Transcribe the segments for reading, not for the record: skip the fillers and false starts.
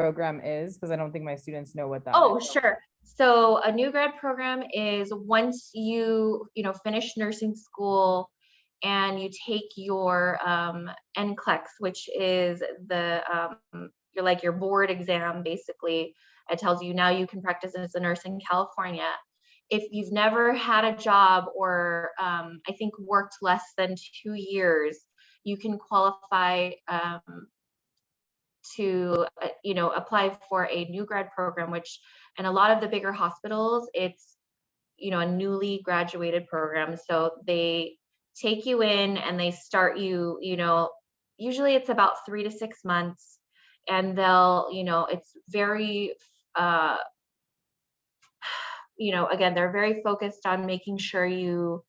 program is? Because I don't think my students know what that is. Oh, sure. So a new grad program is once you finish nursing school and you take your NCLEX, which is your board exam, basically. It tells you now you can practice as a nurse in California. If you've never had a job or I think worked less than 2 years, you can qualify to apply for a new grad program, which in a lot of the bigger hospitals, it's a newly graduated program. So they take you in and they start you, usually it's about 3 to 6 months, and they'll, it's very again, they're very focused on making sure you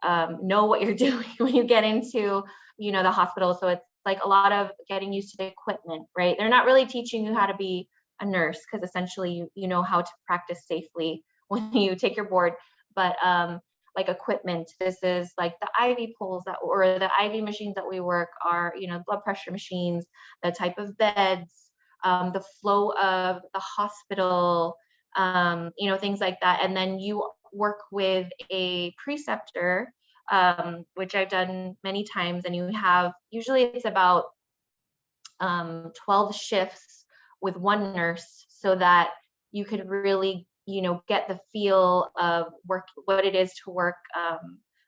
know what you're doing when you get into the hospital. So it's like a lot of getting used to the equipment, right? They're not really teaching you how to be a nurse, because essentially you know how to practice safely when you take your board. But like equipment, this is like the IV poles or the IV machines that we work are, blood pressure machines, the type of beds, the flow of the hospital, things like that. And then you work with a preceptor, which I've done many times, and usually it's about 12 shifts with one nurse, so that you could really, get the feel of what it is to work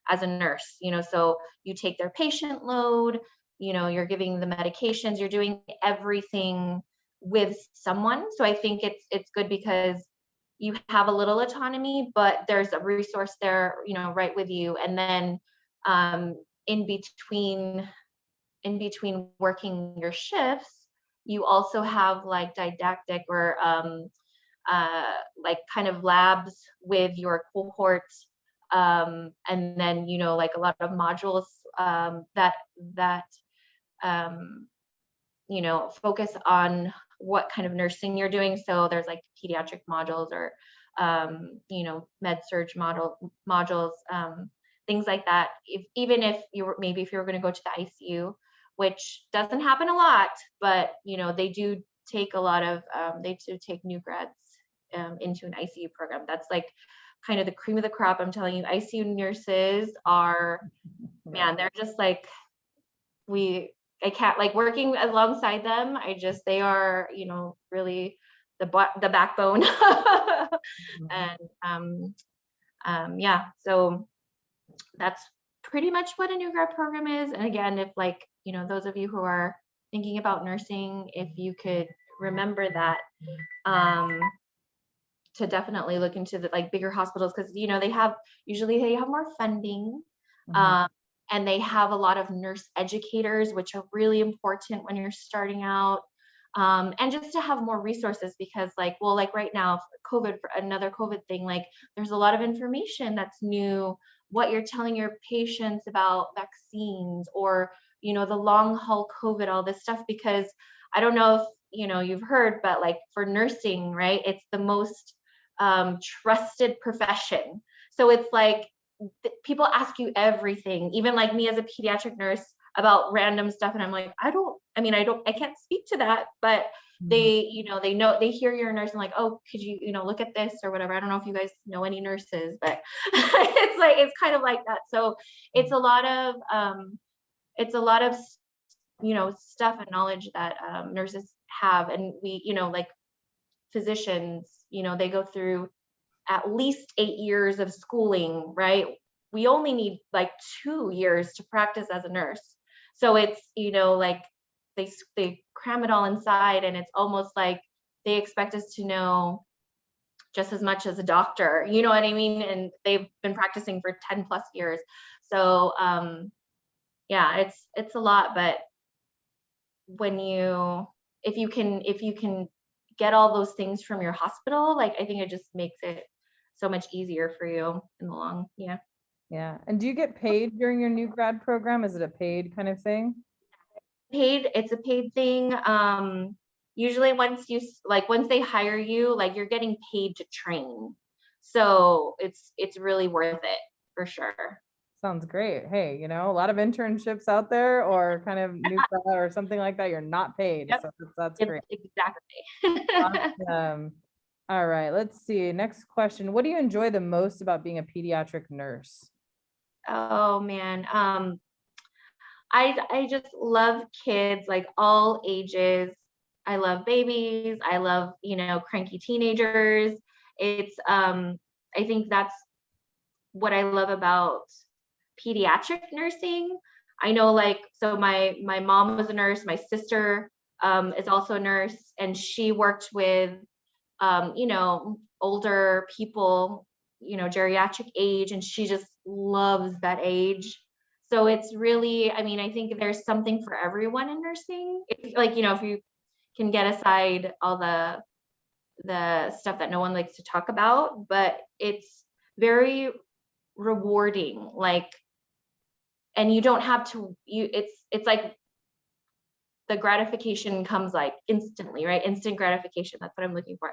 as a nurse. So you take their patient load, you're giving the medications, you're doing everything with someone. So I think it's good because you have a little autonomy, but there's a resource there, right with you. And then in between working your shifts, you also have like didactic or like kind of labs with your cohort, and then like a lot of modules that focus on what kind of nursing you're doing. So there's like pediatric modules or med surge modules, things like that. Even if you were going to go to the ICU, which doesn't happen a lot, but they do take new grads into an ICU program. That's like kind of the cream of the crop. I'm telling you, ICU nurses are, man, they're just like, I can't, like, working alongside them. They are, really the backbone. And yeah, so that's pretty much what a new grad program is. And again, if those of you who are thinking about nursing, if you could remember that, to definitely look into the bigger hospitals, because usually they have more funding. And they have a lot of nurse educators, which are really important when you're starting out. And just to have more resources, because right now, another COVID thing, there's a lot of information that's new, what you're telling your patients about vaccines or, the long haul COVID, all this stuff, because I don't know if, you've heard, but for nursing, right, it's the most trusted profession. So it's people ask you everything, even me as a pediatric nurse, about random stuff, and I'm like, I can't speak to that, but they hear you're a nurse and oh, could you look at this or whatever. I don't know if you guys know any nurses, but it's kind of like that. So it's a lot of stuff and knowledge that nurses have, and we physicians, they go through at least 8 years of schooling, right? We only need 2 years to practice as a nurse. So it's, they cram it all inside, and it's almost like they expect us to know just as much as a doctor, you know what I mean? And they've been practicing for 10 plus years. So yeah, it's a lot, but if you can get all those things from your hospital, I think it just makes it so much easier for you in the long. Yeah. And do you get paid during your new grad program? Is it a paid kind of thing? It's a paid thing. Usually once they hire you, you're getting paid to train. So it's really worth it for sure. Sounds great. Hey, you know, a lot of internships out there or kind of new grad or something like that, you're not paid. Yep. So that's Yep, great. exactly. Awesome. All right, let's see. Next question. What do you enjoy the most about being a pediatric nurse? Oh man. I just love kids, like all ages. I love babies. I love, cranky teenagers. It's I think that's what I love about pediatric nursing. I know, like, so my mom was a nurse, my sister is also a nurse, and she worked with older people, geriatric age, and she just loves that age. So it's really, I mean, I think there's something for everyone in nursing. If, like, if you can get aside all the stuff that no one likes to talk about, but it's very rewarding. Like, and you don't have to, it's like the gratification comes like instantly, right? Instant gratification. That's what I'm looking for.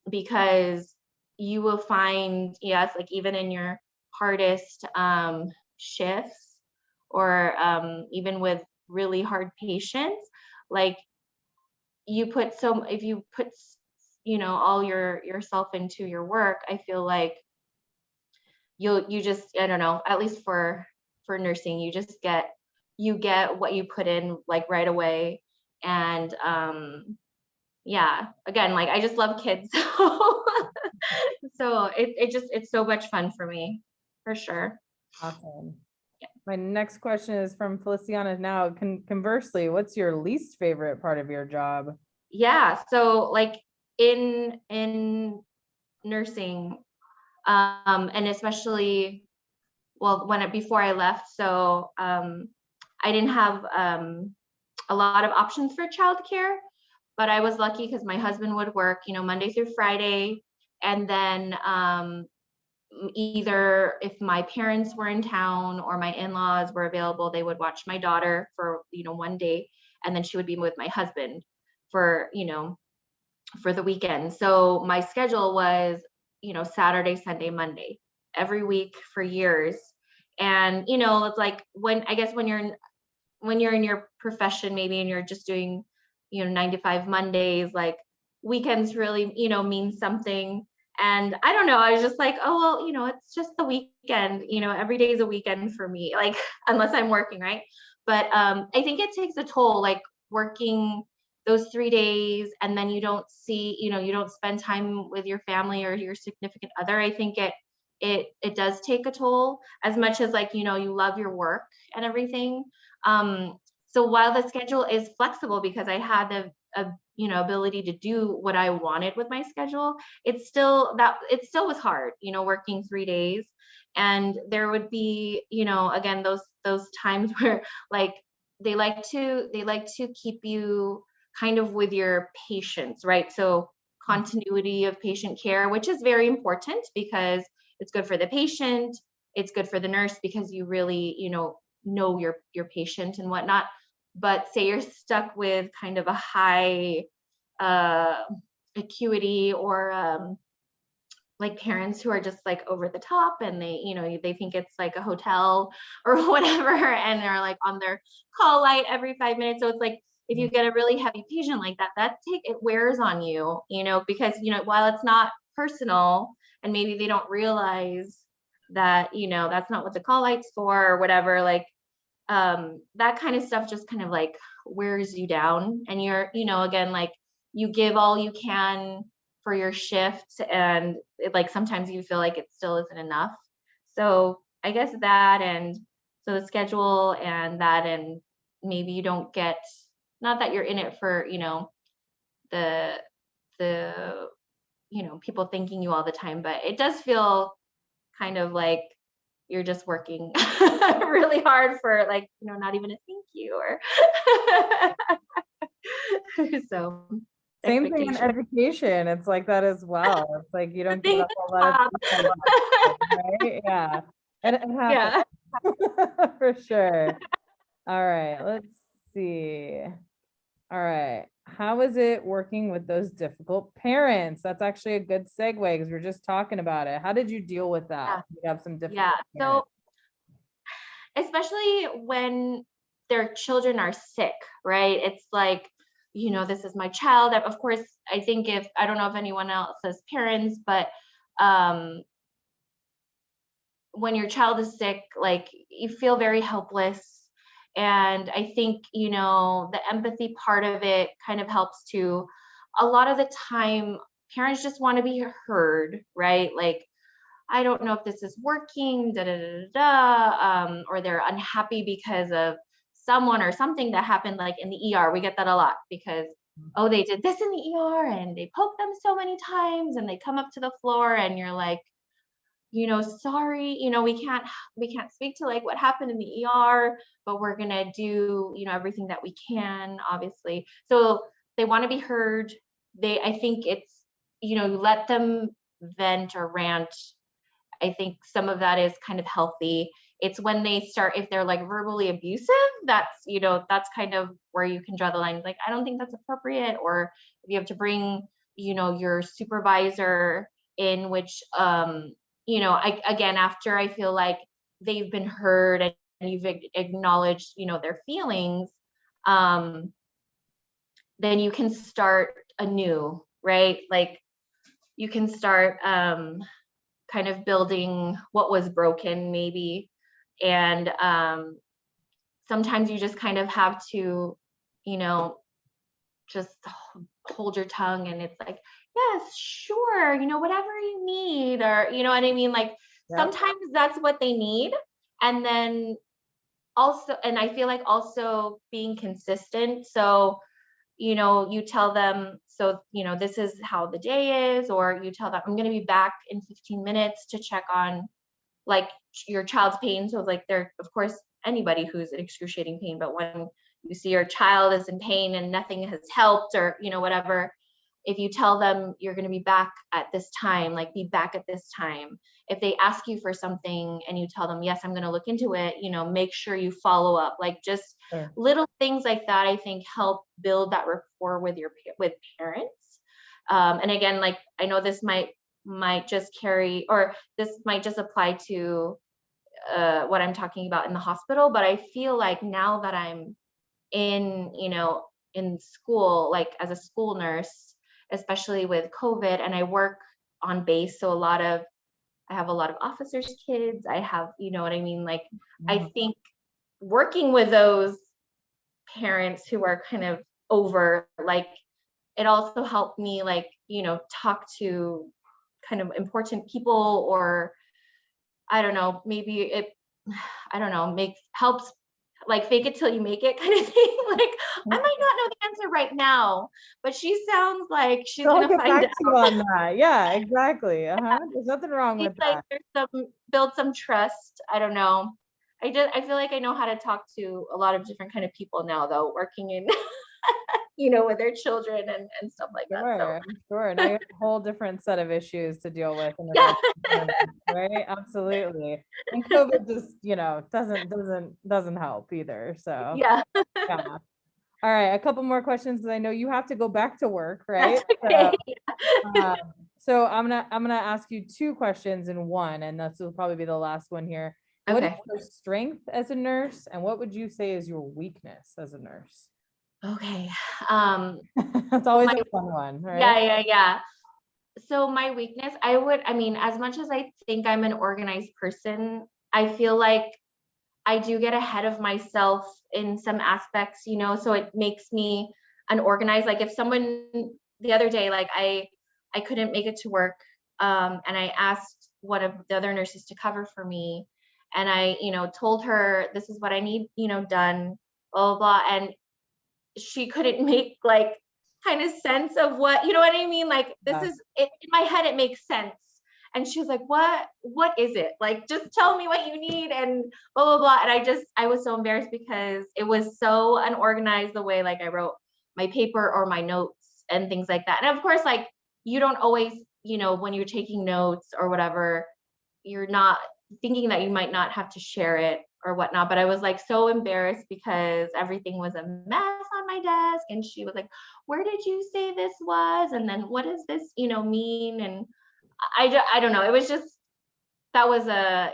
Because you will find, yes, like even in your hardest shifts, or even with really hard patients, like if you put, all yourself into your work, I feel like you just, I don't know, at least for nursing, you get what you put in, like, right away. And yeah, again, like, I just love kids. So it's so much fun for me, for sure. Awesome. My next question is from Feliciana now. Conversely, what's your least favorite part of your job? Yeah, so like in nursing, and especially, well, before I left, so I didn't have a lot of options for childcare, but I was lucky because my husband would work, Monday through Friday, and then either if my parents were in town or my in-laws were available, they would watch my daughter for, one day, and then she would be with my husband for, for the weekend. So my schedule was, Saturday, Sunday, Monday, every week for years. And, it's like, when you're in your profession, maybe, and you're just doing, 9 to 5 Mondays, like, weekends really, mean something. And I don't know, I was just like, oh, well, it's just the weekend, every day is a weekend for me, like, unless I'm working, right? But I think it takes a toll, like, working those 3 days, and then you don't spend time with your family or your significant other. I think it does take a toll, as much as, like, you love your work and everything. So while the schedule is flexible, because I had the ability to do what I wanted with my schedule, it still was hard, working 3 days. And there would be, again, those times where, like, they like to keep you kind of with your patients, right? So continuity of patient care, which is very important, because it's good for the patient, it's good for the nurse, because you really, know your patient and whatnot. But say you're stuck with kind of a high uh, acuity, or like parents who are just, like, over the top, and they think it's like a hotel or whatever, and they're, like, on their call light every 5 minutes. So it's like, if you get a really heavy patient like that it wears on you, because, while it's not personal, and maybe they don't realize that, that's not what the call light's for or whatever, like, that kind of stuff just kind of, like, wears you down, and you're, again, like, you give all you can for your shift, and like, sometimes you feel like it still isn't enough. So I guess that, and so the schedule and that, and maybe you don't get, not that you're in it for, the the people thanking you all the time, but it does feel kind of like you're just working really hard for, like, not even a thank you, or so Same thing in expectation. education. It's like that as well. It's like you don't get a whole lot of Stop. weekend time, right? Yeah. And it happens Yeah. for sure. All right, let's see. All right. How is it working with those difficult parents? That's actually a good segue because we're just talking about it. How did you deal with Yeah. that? You have some Yeah. difficult So parents. especially when their children are sick, right? It's like, this is my child. Of course, I think if I don't know if anyone else as parents, but um, when your child is sick, like you feel very helpless. And I think, the empathy part of it kind of helps to a lot of the time, parents just want to be heard, right? Like, I don't know if this is working, da da da da, or they're unhappy because of someone or something that happened, like in the ER. We get that a lot because, oh, they did this in the ER and they poked them so many times and they come up to the floor and you're like, sorry, we can't speak to like what happened in the ER, but we're gonna do, everything that we can, obviously. So they want to be heard. I think it's, let them vent or rant. I think some of that is kind of healthy. It's when they start, if they're like verbally abusive, that's kind of where you can draw the line. Like, I don't think that's appropriate. Or if you have to bring, your supervisor in, which, again, after I feel like they've been heard and you've acknowledged, their feelings, then you can start anew, right? Like you can start, kind of building what was broken maybe. And sometimes you just kind of have to, you know, just hold your tongue and it's like, yes, sure, whatever you need, or you know what I mean? Like Yep. sometimes that's what they need. And then also, and I feel like also being consistent. So, you tell them, so, this is how the day is, or you tell them, I'm going to be back in 15 minutes to check on like your child's pain. So like there, of course, anybody who's in excruciating pain, but when you see your child is in pain and nothing has helped, or, whatever, if you tell them you're going to be back at this time, like be back at this time. If they ask you for something and you tell them, yes, I'm going to look into it, make sure you follow up. Like just Sure. little things like that, I think help build that rapport with parents. And again, like I know this might just carry, or this might just apply to what I'm talking about in the hospital, but I feel like now that I'm in, in school, like as a school nurse, especially with COVID, and I work on base. So I have a lot of officers' kids. I have, you know what I mean? Like, I Mhm. think working with those parents who are kind of over, like, it also helped me, like, talk to kind of important people, or I don't know, maybe it, I don't know, helps like fake it till you make it kind of thing. Like, I might not know the answer right now, but she sounds like she's So I'll gonna get find back to you out. on that. Yeah, exactly. There's nothing wrong She's with like, that. there's build some trust. I don't know. I feel like I know how to talk to a lot of different kind of people now, though, working in, with their children and stuff like that. So Sure, I'm sure. Now you have a whole different set of issues to deal with in yeah, regards to parenting, right? Absolutely. And COVID just, doesn't help either. So yeah, yeah. All right, a couple more questions because I know you have to go back to work, right? that's okay. Um, so I'm gonna ask you two questions in one, and this will probably be the last one here. What is Okay. your strength as a nurse, and what would you say is your weakness as a nurse? Okay. That's So always my a fun one, right? yeah. So my weakness, I mean, as much as I think I'm an organized person, I feel like I do get ahead of myself in some aspects, so it makes me unorganized. Like if someone the other day, like I couldn't make it to work, and I asked one of the other nurses to cover for me, and I, told her this is what I need, done, blah blah blah, and she couldn't make like kind of sense of what, you know what I mean? Like this Yeah. is it, in my head it makes sense. And she was like, what is it? Like just tell me what you need and blah blah blah. And I was so embarrassed because it was so unorganized the way like I wrote my paper or my notes and things like that. And of course, like you don't always, when you're taking notes or whatever, you're not thinking that you might not have to share it or whatnot. But I was like so embarrassed because everything was a mess on my desk. And she was like, where did you say this was? And then what does this, mean? And I don't know. It was just, that was a,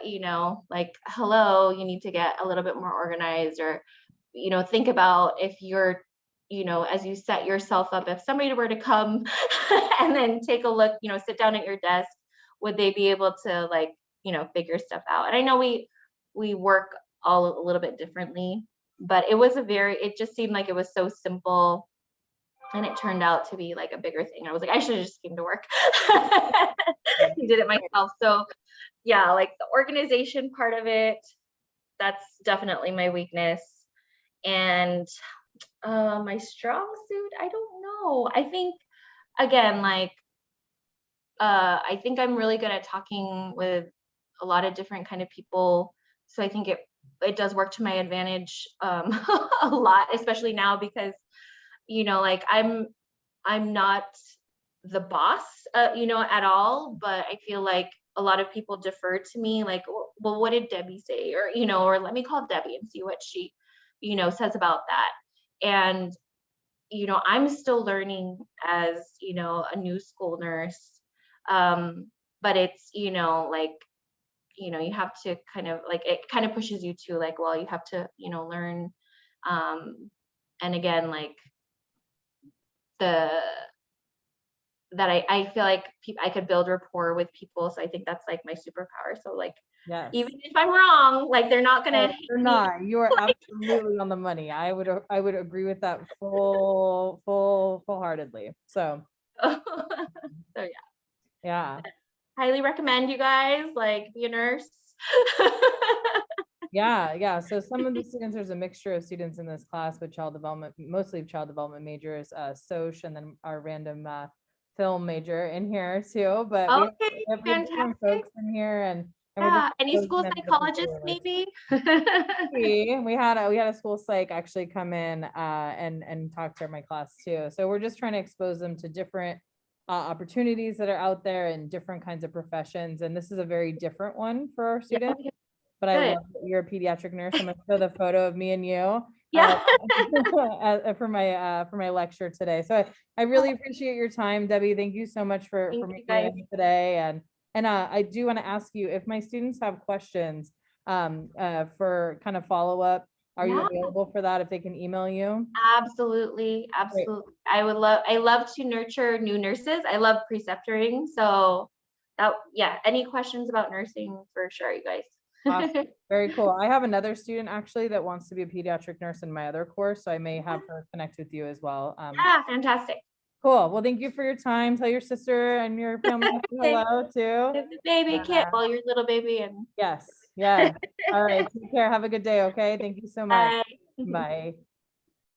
like, hello, you need to get a little bit more organized, or, think about if you're, as you set yourself up, if somebody were to come and then take a look, sit down at your desk, would they be able to, like, figure stuff out? And I know we work all a little bit differently, but it just seemed like it was so simple, and it turned out to be like a bigger thing. I was like, I should have just came to work. Did it myself. So yeah, like the organization part of it, that's definitely my weakness. And my strong suit, I don't know. I think, again, like, I think I'm really good at talking with a lot of different kind of people. So I think it does work to my advantage, a lot, especially now, because, like, I'm not the boss, at all, but I feel like a lot of people defer to me, like, well, what did Debbie say? Or, or let me call Debbie and see what she, says about that. And, I'm still learning as, a new school nurse. But it's, like, you have to kind of, like, it kind of pushes you to, like, well, you have to, learn. And again, like, the that I feel like I could build rapport with people. So I think that's like my superpower. So, like, Yes. even if I'm wrong, like, they're not gonna Oh, hate you're me. not. You are absolutely on the money. I would agree with that full-heartedly. So So yeah, yeah. highly recommend you guys, like, be a nurse. Yeah. So some of the students, there's a mixture of students in this class with child development, mostly child development majors, soc, and then our random film major in here too. But we Okay, have different fantastic. folks in here, and we're just Yeah, any exposing school them to different psychologist careers. maybe? We had a school psych actually come in and talk to my class too. So we're just trying to expose them to different opportunities that are out there and different kinds of professions. And this is a very different one for our Yeah, students. okay, But I good. love that you're a pediatric nurse. I'm gonna show the photo of me and you Yeah. for my lecture today. So I really appreciate your time, Debbie. Thank you so much for Thank you making it guys. in today. And I do want to ask you, if my students have questions for kind of follow up, are you Yeah. available for that if they can email you? Absolutely, Great. absolutely. I love to nurture new nurses. I love preceptoring. So yeah, any questions about nursing, for sure, you guys. Awesome. Very cool. I have another student actually that wants to be a pediatric nurse in my other course, so I may have her connect with you as well. Yeah, fantastic. Cool. Well, thank you for your time. Tell your sister and your family Thanks. hello too. The baby And, kid, well, your little baby, and yes. All right. Take care. Have a good day. Okay. Thank you so much. bye. Bye.